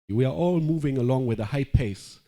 We are all moving along with a high pace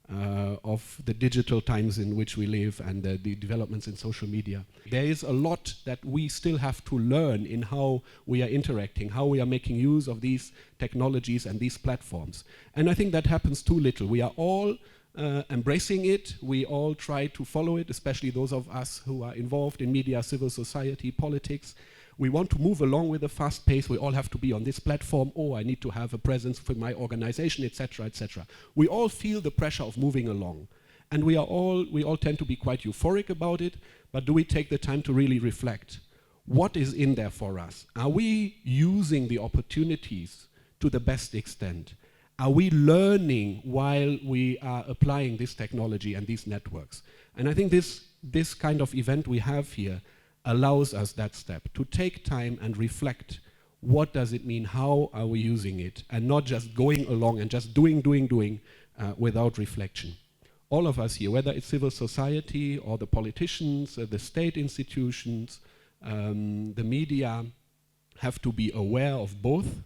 of the digital times in which we live and the developments in social media. There is a lot that we still have to learn in how we are interacting, how we are making use of these technologies and these platforms. And I think that happens too little. We are all embracing it. We all try to follow it, especially those of us who are involved in media, civil society, politics. We want to move along with a fast pace. We all have to be on this platform. Oh, I need to have a presence for my organization, etc., etc. We all feel the pressure of moving along. And we all tend to be quite euphoric about it, but do we take the time to really reflect? What is in there for us? Are we using the opportunities to the best extent? Are we learning while we are applying this technology and these networks? And I think this kind of event we have here allows us that step, to take time and reflect. What does it mean? How are we using it? And not just going along and just doing without reflection. All of us here, whether it's civil society or the politicians, the state institutions, the media, have to be aware of both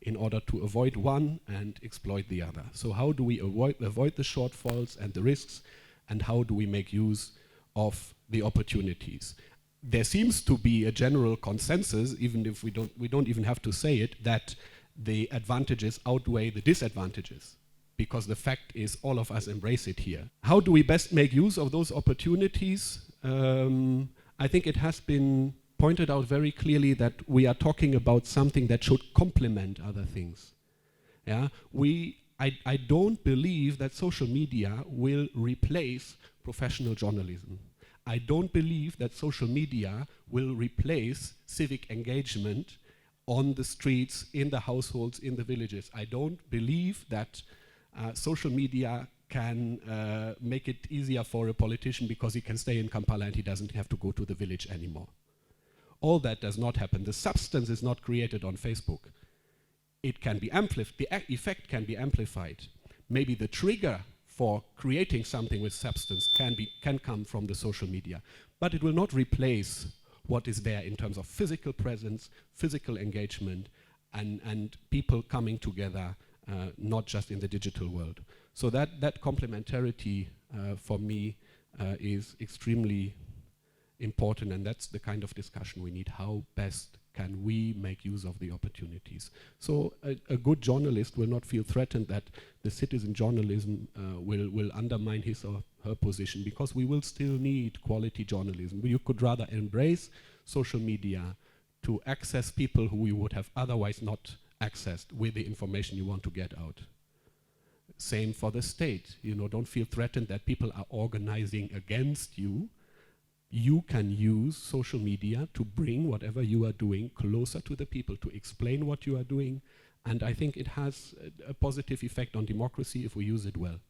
in order to avoid one and exploit the other. So how do we avoid the shortfalls and the risks, and how do we make use of the opportunities? There seems to be a general consensus, even if we don't even have to say it, that the advantages outweigh the disadvantages, because the fact is all of us embrace it here. How do we best make use of those opportunities? I think it has been pointed out very clearly that we are talking about something that should complement other things. Yeah? I don't believe that social media will replace professional journalism. I don't believe that social media will replace civic engagement on the streets, in the households, in the villages. I don't believe that social media can make it easier for a politician because he can stay in Kampala and he doesn't have to go to the village anymore. All that does not happen. The substance is not created on Facebook. It can be amplified, the effect can be amplified. Maybe the trigger for creating something with substance can come from the social media, but it will not replace what is there in terms of physical presence, physical engagement, and people coming together, not just in the digital world. So that complementarity for me is extremely important, and that's the kind of discussion we need. How best can we make use of the opportunities? So a good journalist will not feel threatened that the citizen journalism will undermine his or her position, because we will still need quality journalism. You could rather embrace social media to access people who you would have otherwise not accessed with the information you want to get out. Same for the state. Don't feel threatened that people are organizing against you. You can use social media to bring whatever you are doing closer to the people, to explain what you are doing, and I think it has a positive effect on democracy if we use it well.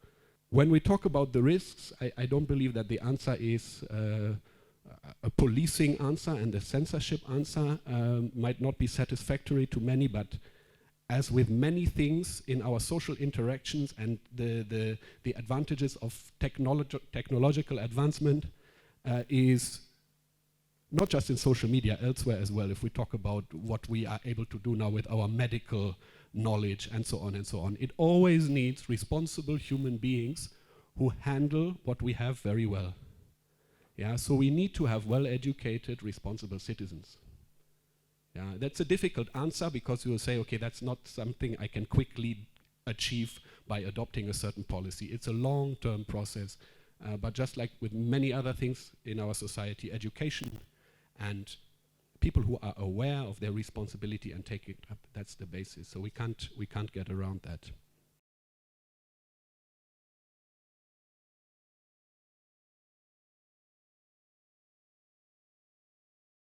When we talk about the risks, I don't believe that the answer is a policing answer, and a censorship answer might not be satisfactory to many, but as with many things in our social interactions and the advantages of technological advancement, is not just in social media, elsewhere as well. If we talk about what we are able to do now with our medical knowledge and so on, it always needs responsible human beings who handle what we have very well. Yeah, so we need to have well-educated, responsible citizens. Yeah, that's a difficult answer, because you will say, okay, that's not something I can quickly achieve by adopting a certain policy. It's a long-term process. But just like with many other things in our society, education and people who are aware of their responsibility and take it up, that's the basis. So we can't get around that.